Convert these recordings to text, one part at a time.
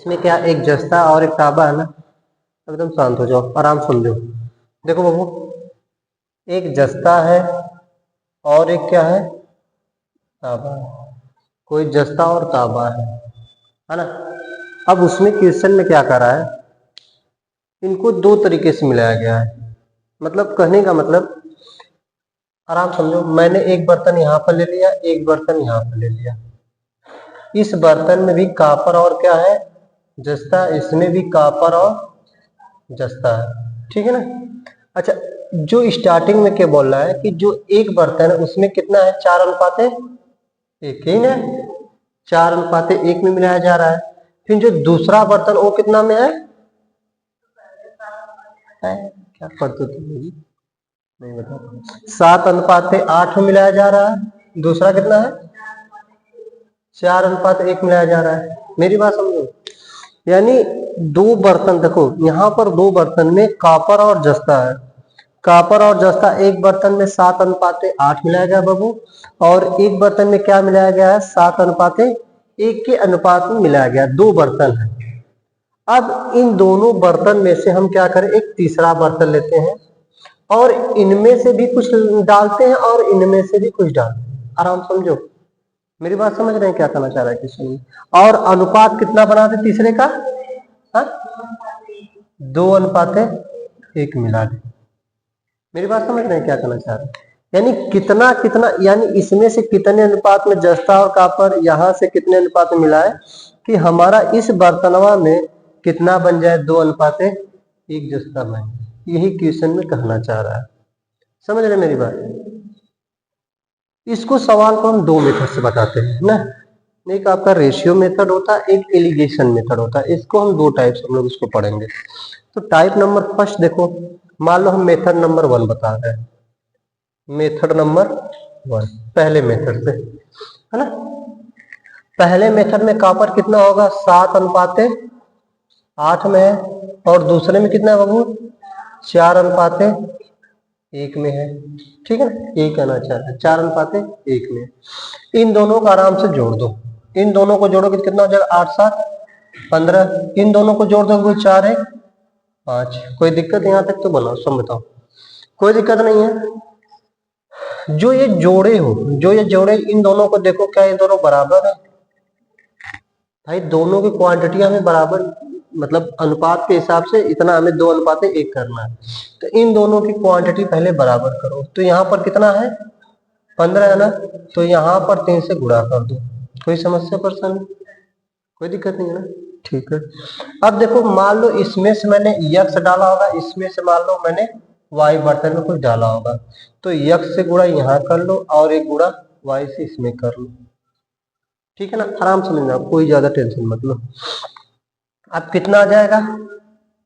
इसमें क्या एक जस्ता और एक ताबा है ना। एकदम शांत हो जाओ, आराम समझो। देखो बाबू, एक जस्ता है और एक क्या है, ताबा है। कोई जस्ता और ताबा है ना। अब उसमें क्वेश्चन में क्या करा है, इनको दो तरीके से मिलाया गया है। मतलब कहने का मतलब, आराम समझो, मैंने एक बर्तन यहाँ पर ले लिया, एक बर्तन यहाँ पर ले लिया। इस बर्तन में भी कापर और क्या है, जस्ता, इसमें भी कापर और जस्ता है, ठीक है ना। अच्छा, जो स्टार्टिंग में क्या बोल रहा है कि जो एक बर्तन है उसमें कितना है, 4:1 ही ना, 4:1 में मिलाया जा रहा है। फिर जो दूसरा बर्तन वो कितना में है क्या पढ़ते थे, नहीं बता, 7:8 में मिलाया जा रहा है। दूसरा कितना है, 4:1 मिलाया जा रहा है। मेरी बात समझो, यानी दो बर्तन, देखो यहाँ पर दो बर्तन में कापर और जस्ता है। कापर और जस्ता एक बर्तन में 7:8 मिलाया गया बाबू, और एक बर्तन में क्या मिलाया गया है, 7:1 के अनुपात में मिलाया गया। दो बर्तन है। अब इन दोनों बर्तन में से हम क्या करें, एक तीसरा बर्तन लेते हैं और इनमें से भी कुछ डालते हैं और इनमें से भी कुछ डालते हैं। आराम समझो, मेरी बात समझ रहे हैं क्या कहना चाह रहा है किसी, और अनुपात कितना बनाते तीसरे का, हाँ 2:1 मिला दे। मेरी बात समझ रहे हैं क्या कहना चाह रहे हैं, यानी कितना कितना, यानी इसमें से कितने अनुपात में जस्ता और कापर, यहां से कितने अनुपात में मिला है कि हमारा इस बर्तनवा में कितना बन जाए, 2:1 जस्ता बन। यही क्वेश्चन में कहना चाह रहा है, समझ रहे मेरी बात। इसको सवाल को हम दो मेथड से बताते हैं ना, एक आपका रेशियो मेथड होता है, एक एलिगेशन मेथड होता है। इसको हम दो टाइप से हम लोग इसको पढ़ेंगे। तो टाइप नंबर फर्स्ट देखो, मान लो हम मेथड नंबर 1 बता रहे हैं। मेथड नंबर 1, पहले मेथड से है ना। पहले मेथड में कॉपर कितना होगा, 7:8 में है, और दूसरे में कितना है बाबू, 4:1 में है, ठीक है ना। यही कहना चाह रहा है, 4:1 में। इन दोनों को आराम से जोड़ दो, इन दोनों को जोड़ोगे तो कितना हो जाएगा, 8×7=15। इन दोनों को जोड़ दोगे 4×1=5। कोई दिक्कत यहाँ तक तो बनाओ, सब बताओ, कोई दिक्कत नहीं है। जो ये जोड़े हो, जो ये जोड़े, इन दोनों को देखो, क्या ये दोनों बराबर है भाई। दोनों की क्वांटिटी हमें बराबर, मतलब अनुपात के हिसाब से इतना हमें 2:1 करना है। तो इन दोनों की क्वांटिटी पहले बराबर करो। तो यहाँ पर कितना है, 15 है ना, तो यहाँ पर 3 से गुणा कर दो। कोई समस्या परेशानी, कोई दिक्कत नहीं है ना, ठीक है। अब देखो, मान लो इसमें से मैंने यक्स डाला होगा, इसमें से मान लो मैंने वाई बर्तन में कुछ डाला होगा, तो यक्स से गुणा यहाँ कर लो और एक गुणा वाई से इसमें कर लो, ठीक है ना। आराम से लेना, कोई ज्यादा टेंशन मत लो। अब कितना आ जाएगा,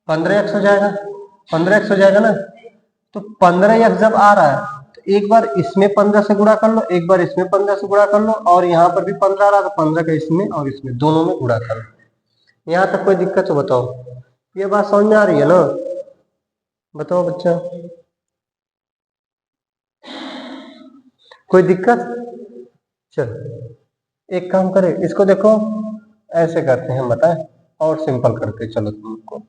15x हो जाएगा, 15x हो जाएगा ना। तो 15x जब आ रहा है तो एक बार इसमें 15 से गुणा कर लो, एक बार इसमें 15 से गुणा कर लो, और यहाँ पर भी 15 आ रहा है तो 15 का इसमें और इसमें दोनों में गुणा कर लो। यहाँ तक कोई दिक्कत हो बताओ, ये बात समझ में आ रही है ना, बताओ बच्चा, कोई दिक्कत। चलो एक काम करें, इसको देखो ऐसे करते हैं, बताएं और सिंपल करते, चलो तुमको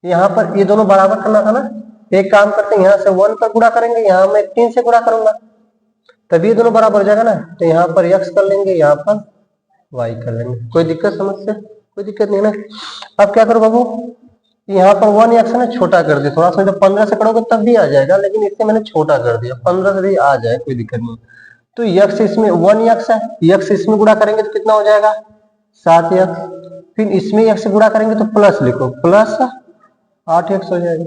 यहाँ पर ये दोनों बराबर करना था ना। एक काम करते हैं, यहाँ से 1 का गुणा करेंगे, यहाँ मैं 3 से गुणा करूंगा, तभी ये दोनों बराबर हो जाएगा ना। तो यहाँ पर x कर लेंगे, यहाँ पर y कर लेंगे। कोई दिक्कत समस्या, कोई दिक्कत नहीं है ना। अब क्या करो बाबू, यहाँ पर 1x है ना, छोटा कर दिया थोड़ा सा। जब 15 से करोगे तब भी आ जाएगा, लेकिन इससे मैंने छोटा कर दिया, 15 से भी आ जाए कोई दिक्कत नहीं। तो x इसमें 1x है, x इसमें गुणा करेंगे तो कितना हो जाएगा, 7x। फिर इसमें x गुणा करेंगे तो प्लस लिखो, प्लस 8x हो जाएगा।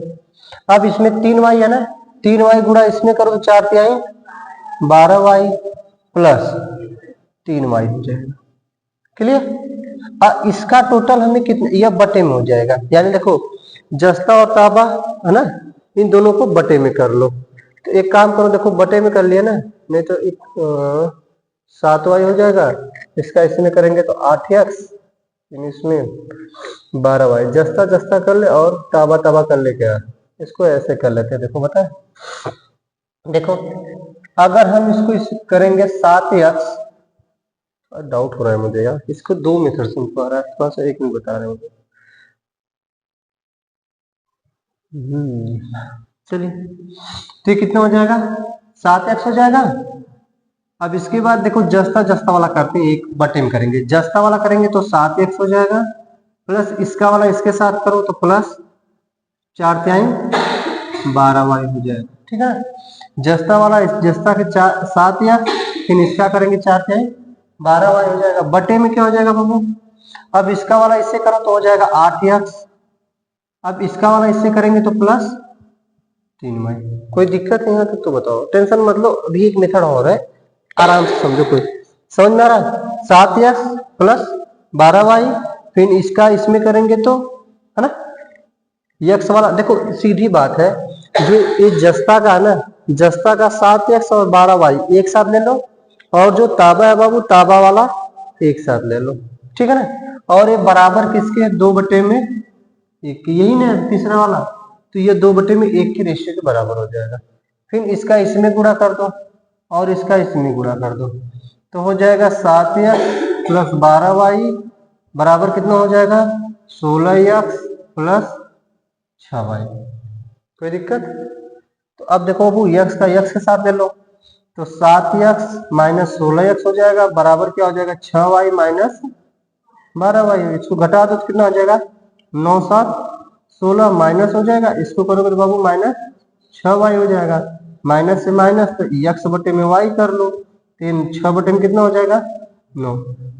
अब इसमें 3y है ना, 3y गुणा इसमें करो तो 4×3 12y प्लस 3y हो जाएगा। क्लियर। इसका टोटल हमें कितने, यह बटे में हो जाएगा। यानी देखो, जस्ता और ताबा है ना, इन दोनों को बटे में कर लो। तो एक काम करो, देखो बटे में कर लिया ना, नहीं तो एक 7y हो जाएगा, इसका इसमें करेंगे तो 8x, इसमें 12y। जस्ता जस्ता कर ले और ताबा ताबा कर ले, क्या इसको ऐसे कर लेते हैं। देखो बताए, देखो अगर हम इसको करेंगे 7x डाउट हो रहा है मुझे यार, इसको दो मेथड से हमको आ रहा है, थोड़ा सा एक मिनट बता रहे हैं मुझे। चलिए, तो ये कितना हो जाएगा, 7x हो जाएगा। अब इसके बाद देखो जस्ता जस्ता वाला करते हैं, एक बटे में करेंगे, जस्ता वाला करेंगे तो 7x हो जाएगा, प्लस इसका वाला इसके साथ करो तो प्लस 4 तिहाई 12y हो जाएगा। ठीक है, जस्ता वाला जस्ता के 7x, फिर इसका करेंगे 4 तिहाई 12y हो जाएगा, बटे में क्या हो जाएगा बाबू, अब इसका वाला इससे करो तो हो जाएगा 8x, अब इसका वाला इससे करेंगे तो प्लस 3y। कोई दिक्कत है यहाँ तक तो बताओ, टेंशन मत लो, अभी एक मेथड और है, आराम से समझो, कोई समझ में आ रहा, 7x प्लस 12y, फिर इसका इसमें करेंगे तो, है ना, यक्स वाला देखो सीधी बात है, जो ये जस्ता का है ना, जस्ता का 7x और 12y एक साथ ले लो, और जो ताबा है बाबू ताबा वाला एक साथ ले लो, ठीक है ना, और ये बराबर किसके, 2/1, यही ना तीसरा वाला, तो ये 2/1 के रेशियो के बराबर हो जाएगा। फिर इसका इसमें गुणा कर दो और इसका इसमें गुणा कर दो, तो हो जाएगा 7x प्लस 12y बराबर कितना हो जाएगा, 16x प्लस 6y। कोई दिक्कत, तो अब देखो वो यक्स का यक्स के साथ ले लो, तो 7x माइनस 16x हो जाएगा, बराबर क्या हो जाएगा, 6y माइनस 12y। इसको घटा दो तो कितना हो जाएगा, 9 7 16 माइनस हो जाएगा, इसको करोगे तो बाबू माइनस 6y हो जाएगा, माइनस से माइनस तो x बटे में y कर लो, 6 बटे में कितना हो जाएगा 9,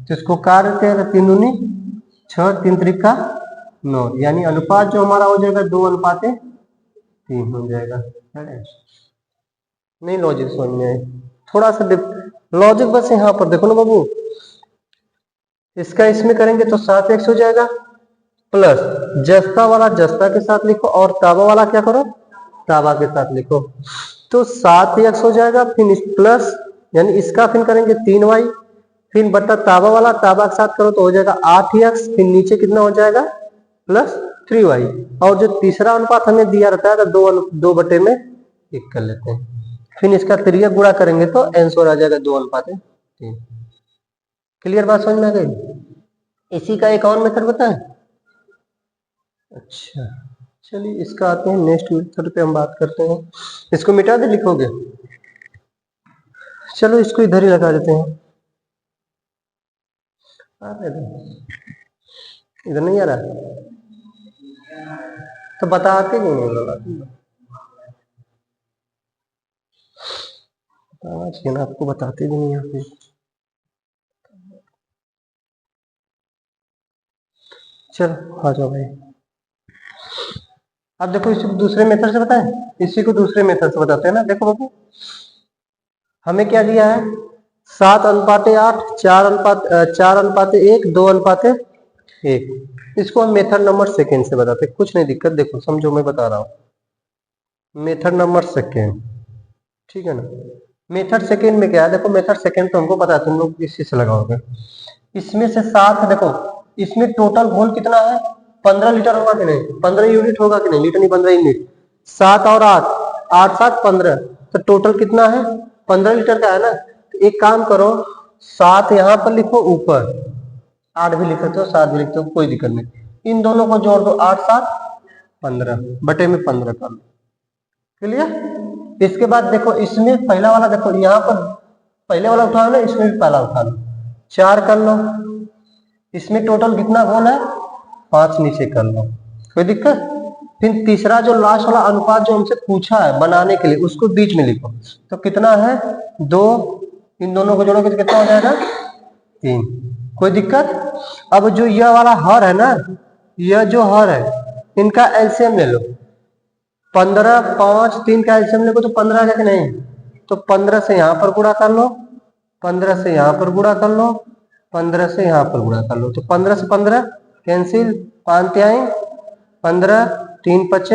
तो इसको काट देते हैं, 3 दूनी 6 3 त्रिका 9, यानी अनुपात जो हमारा हो जाएगा 2:3 हो जाएगा। नहीं लॉजिक समझ में आए, थोड़ा सा लॉजिक बस यहाँ पर देखो ना बाबू, इसका इसमें करेंगे तो 7x हो जाएगा, प्लस जस्ता वाला जस्ता के साथ लिखो और ताबा वाला क्या करो, ताबा के साथ लिखो, तो 7x हो जाएगा, फिर प्लस यानी इसका फिर करेंगे 3y, फिर बटा ताबा वाला ताबा के साथ करो तो हो जाएगा 8x, फिर नीचे कितना हो जाएगा प्लस 3y, और जो तीसरा अनुपात हमें दिया रहता है तो 2/1 कर लेते हैं, फिर इसका तिर्यक गुणा करेंगे तो आंसर आ जाएगा 2:3। क्लियर बात समझ में आ गई। इसी का एक और मेथड बताएं। अच्छा चलिए इसका आते हैं नेक्स्ट मेथड पे हम बात करते हैं, इसको मिटा दे लिखोगे, चलो इसको इधर ही लगा देते हैं, इधर नहीं आ रहा तो बताते नहीं बताना चाहिए ना, आपको बताते भी नहीं यहाँ पे। चलो आ जाओ भाई, अब देखो इसी को दूसरे मेथड से बताएं, इसी को दूसरे मेथड से बताते हैं ना। देखो बाबू हमें क्या दिया है, 7:8, 4:1, 2:1, इसको हम मेथड नंबर सेकेंड से बताते हैं, कुछ नहीं दिक्कत, देखो समझो मैं बता रहा हूँ मेथड नंबर सेकेंड, ठीक है ना। मेथड सेकेंड में क्या है, देखो मेथड सेकेंड तो हमको पता है, तुम लोग इसी से लगाओगे, इसमें से 7 देखो, इसमें टोटल घोल कितना है, 15 लीटर होगा कि नहीं, 15 यूनिट होगा कि नहीं, लीटर नहीं 15 यूनिट, 7 और 8, 8 7 15, तो टोटल कितना है 15 लीटर का है ना। तो एक काम करो 7 यहाँ पर लिखो, ऊपर 8 भी लिख सकते हो, 7 भी लिखते हो, कोई दिक्कत नहीं, इन दोनों को जोड़ दो, 8 7 15 बटे में 15 कर लो, क्लियर। इसके बाद देखो इसमें पहला वाला देखो, यहाँ पर पहले वाला उठाओ ना, इसमें भी पहला उठा लो, 4 कर लो, इसमें टोटल कितना घोल है 5 नीचे कर लो, कोई दिक्कत। फिर तीसरा जो लास्ट वाला अनुपात जो हमसे पूछा है बनाने के लिए, उसको बीच में लिखो, तो कितना है 2, इन दोनों को जोड़ोगे तो कितना हो जाएगा 3, कोई दिक्कत। अब जो यह वाला हर है ना, यह जो हर है इनका एलसीएम ले लो, 15 5 3 का एलसीएम लेको तो 15 आ कि नहीं, तो 15 से यहाँ पर गुणा कर लो, 15 से यहाँ पर गुणा कर लो, 15 से यहाँ पर गुणा कर लो, तो 15 से 15 कैंसिल, 5 तिहाई 15, 3 5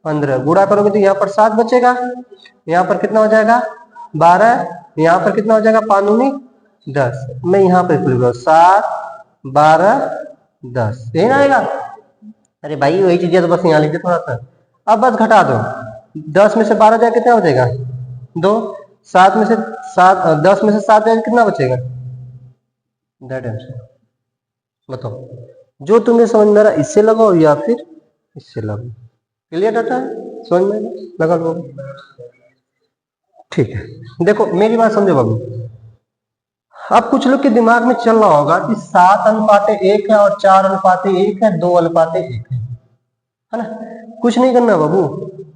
15, गुणा करोगे तो यहाँ पर 7 बचेगा, यहाँ पर कितना हो जाएगा 12, यहाँ पर कितना हो जाएगा 5 दूनी 10, मैं यहाँ पर लिख लूंगा 7 12 10, यही ना आएगा। अरे भाई वही चीज है तो बस यहाँ लिख दे थोड़ा सा, अब बस घटा दो, 10 में से 12 जाए कितना हो जाएगा 2, 7 में से 7 10 में से 7 जाए कितना बचेगा दैट आंसर। बताओ, जो तुम्हें समझ में आ रहा है इससे लगाओ या फिर इससे लगाओ। क्लियर डाटा है, समझ में लगा लो। ठीक है, देखो मेरी बात समझो बाबू। अब कुछ लोग के दिमाग में चल रहा होगा कि 7:1 है और 4:1 है, 2:1 है ना। कुछ नहीं करना बाबू,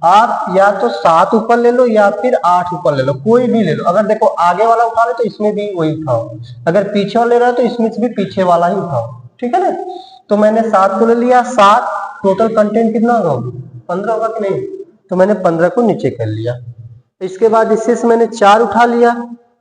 आप या तो 7 ऊपर ले लो या फिर 8 ऊपर ले लो, कोई भी ले लो। अगर देखो आगे वाला उठा ले तो इसमें भी वही उठाओ, अगर पीछे वाला ले रहा है तो इसमें से भी पीछे वाला ही उठाओ, ठीक है ना। तो मैंने 7 को ले लिया, 7 टोटल कंटेंट कितना होगा, 15 होगा कि नहीं, तो मैंने 15 को नीचे कर लिया। इसके बाद इससे से मैंने 4 उठा लिया,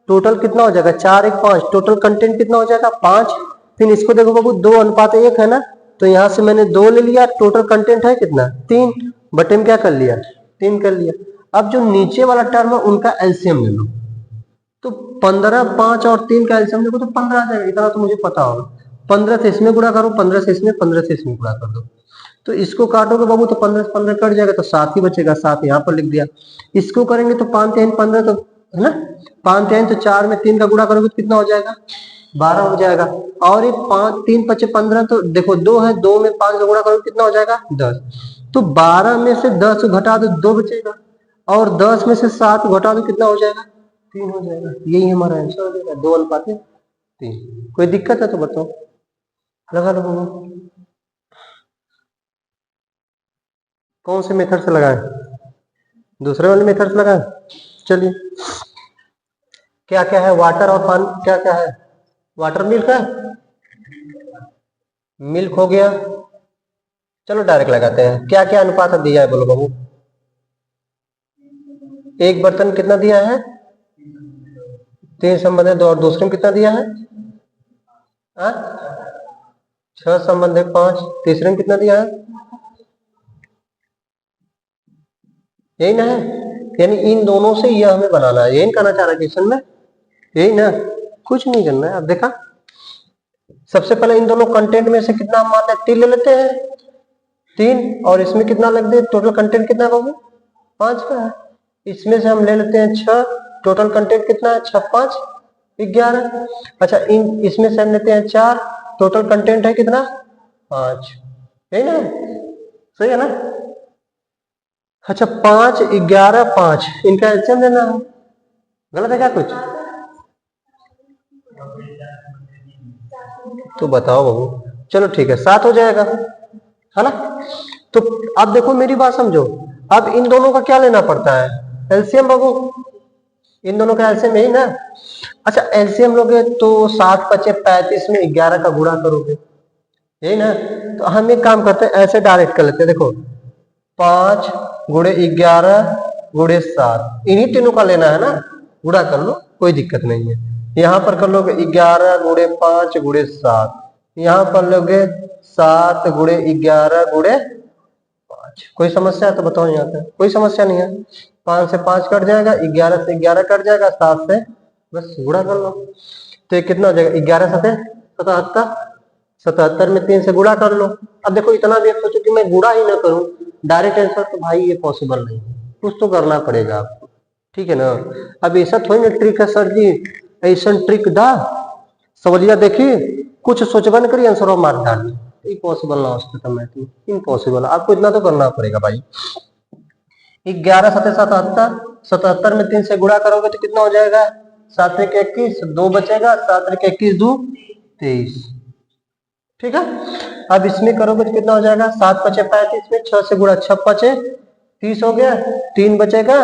टोटल कितना हो जाएगा, 4 1 5, टोटल कंटेंट कितना हो जाएगा 5। फिर इसको देखो बाबू 2:1 है ना, तो यहां से मैंने 2 ले लिया, टोटल कंटेंट है कितना 3, बटे में क्या कर लिया 3 कर लिया। अब जो नीचे वाला टर्म है उनका एलसीएम ले लो, तो 15 5 और 3 का एलसीएम देखो तो 15 आ जाएगा, इतना तो मुझे पता होगा। 15 से इसमें गुणा करो, 15 से इसमें, 15 से इसमें गुणा कर दो, तो इसको काटोगे बाबू तो 15 से 15 कट जाएगा, तो 7 ही बचेगा, 7 यहाँ पर लिख दिया। इसको करेंगे तो 5 3 15, तो है ना 5 3 तो 4 में 3 का गुणा करोगे तो कितना हो जाएगा 12 हो जाएगा। और ये 5 3 5 15, तो देखो 2 है, 2 में 5 का गुणा करोगे कितना हो जाएगा 10, तो 12 में से 10 घटा दो 2 बचेगा, और 10 में से 7 घटा दो कितना हो जाएगा 3 हो जाएगा। यही हमारा आंसर हो जाएगा, 2:3। कोई दिक्कत है तो बताओ, लगा लो बाबू। कौन से मेथड से लगाएं, दूसरे वाले मेथड से लगाएं। चलिए, क्या क्या है, वाटर और पानी, क्या क्या है, वाटर मिल्क है, मिल्क हो गया। चलो डायरेक्ट लगाते हैं, क्या क्या अनुपात दिया है बोलो बाबू। एक बर्तन कितना दिया है 3 संबंध है 2, और दूसरे में कितना दिया है 6 संबंध है 5, तीसरे में कितना दिया है, यही ना है, यानी इन दोनों से यह हमें बनाना है, यही कहना चाह रहा है क्वेश्चन में, यही ना, कुछ नहीं करना है। अब देखा, सबसे पहले इन दोनों कंटेंट में से कितना हम मान 3 ले लेते हैं, 3, और इसमें कितना लग दे, टोटल कंटेंट कितना है बाबू 5 का है। इसमें से हम ले लेते हैं 6, टोटल कंटेंट कितना है 6 5 11। अच्छा, इन इसमें से हम लेते हैं 4, टोटल कंटेंट है कितना 5, यही ना, सही है ना। अच्छा, 5 11 5, इनका एलसीएम लेना है, गलत है क्या कुछ, तो बताओ बाबू। चलो ठीक है, 7 हो जाएगा, है ना। तो अब देखो मेरी बात समझो, अब इन दोनों का क्या लेना पड़ता है, एलसीएम बाबू, इन दोनों का एलसीएम यही ना। अच्छा, एलसीएम लोगे तो 7 5 35 में 11 का गुणा करोगे, यही ना। तो हम एक काम करते हैं, ऐसे डायरेक्ट कर लेते हैं, देखो 5 गुणे 11 गुणे 7, इन्हीं तीनों का लेना है ना, गुणा कर लो, कोई दिक्कत नहीं है। यहां पर कर लोगे 11 गुणे 5 गुणे 7, यहां पर लोगे 7 गुणे 11 गुणे 5। कोई समस्या है तो बताओ, यहाँ पे कोई समस्या नहीं है। 5 से 5 कट जाएगा, 11 से 11 कट जाएगा, 7 से बस गुणा कर लो, तो ये कितना हो जाएगा 11 7 77, 77 में 3 से गुणा कर लो। अब देखो इतना भी सोचो कि मैं गुणा ही ना करूं, डायरेक्ट आंसर, तो भाई ये पॉसिबल नहीं है, कुछ तो करना पड़ेगा आपको, ठीक है ना। अब ऐसा थोड़ी ना ट्रिक है सर जी, ऐसा ट्रिक दा समझिए, देखिए कुछ सोचबन करिए आंसर और मार डालिए, इम्पॉसिबल ना हो तो मैं इम्पॉसिबल, आपको इतना तो करना पड़ेगा भाई। 11 7 77, 77 में 3 से गुणा करोगे तो कितना हो जाएगा 7 1 21, 2 बचेगा, 7 1 21 2 23, ठीक है। अब इसमें करोगे तो कितना हो जाएगा 7 5 35 में 6 से गुणा 6 5 30 हो गया, 3 बचेगा,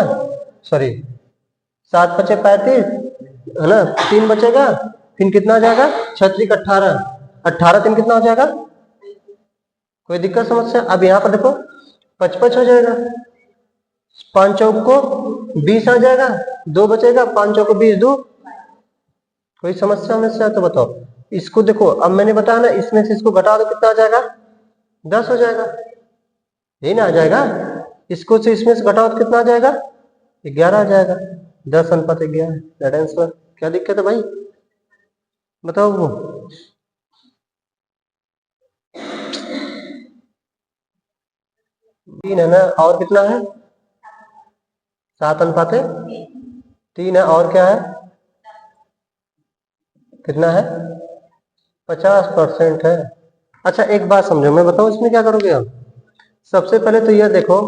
सॉरी 7 5 35 है ना, 3 बचेगा, फिर कितना हो जाएगा 6 3 18, 18 3 कितना हो जाएगा, कोई दिक्कत समस्या। अब यहाँ पर देखो 55 हो जाएगा, 5 चौक को 20 आ जाएगा, 2 बचेगा, 5 चौक को 20 2, कोई समस्या तो बताओ। इसको देखो, अब मैंने बताया ना, इसमें से इसको घटा दो कितना आ जाएगा 10 हो जाएगा, यही ना आ जाएगा। इसको से इसमें से घटाओ तो कितना आ जाएगा 11 आ जाएगा, 10:11, दैट आंसर। क्या दिक्कत है भाई, बताओ वो। तीन है ना, और कितना है 7:3 है, और क्या है कितना है 50% है। अच्छा एक बात समझो, मैं बताऊं इसमें क्या करोगे आप। सबसे पहले तो यह देखो,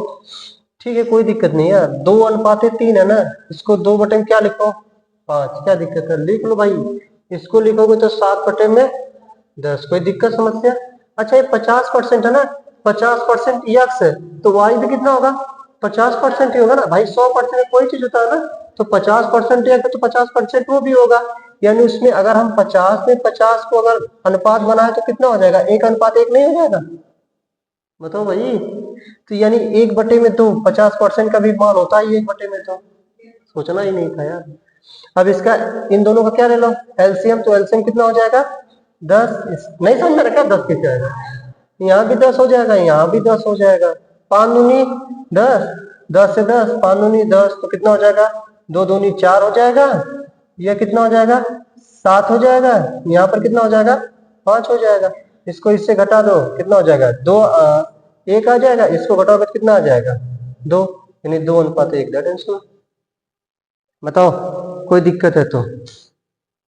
ठीक है कोई दिक्कत नहीं है, 2:3 है ना, इसको 2 बटे में क्या लिखो 5, क्या दिक्कत है, लिख लो भाई। इसको लिखोगे तो 7/10, कोई दिक्कत समस्या। अच्छा ये 50% है ना, 50% यक्स है तो वाई भी कितना होगा 50% ही होगा ना भाई। 100% कोई चीज होता है ना, तो 50% यक्स तो 50% वो भी होगा। यानी उसमें अगर हम 50 में 50 को अगर अनुपात बनाए तो कितना हो जाएगा, 1:1 नहीं हो जाएगा, बताओ भाई। तो यानी 1/2 50% का भी मान होता है 1/2, सोचना ही नहीं था यार। अब इसका इन दोनों का क्या ले लो एलसीएम, तो एलसीएम कितना हो जाएगा 10। नहीं समझ रखा 10 कितना आएगा, यहाँ भी 10 हो जाएगा, यहाँ भी 10 हो जाएगा, 5 दूनी 10, 10 से 10, 5 दूनी 10, तो कितना हो जाएगा 2 दूनी 4 हो जाएगा, यह कितना हो जाएगा 7 हो जाएगा, यहाँ पर कितना हो जाएगा 5 हो जाएगा। इसको इससे घटा दो कितना हो जाएगा 1 आ जाएगा, इसको घटाओगे तो कितना आ जाएगा 2, यानी 2:1, दैट आंसर। बताओ कोई दिक्कत है तो।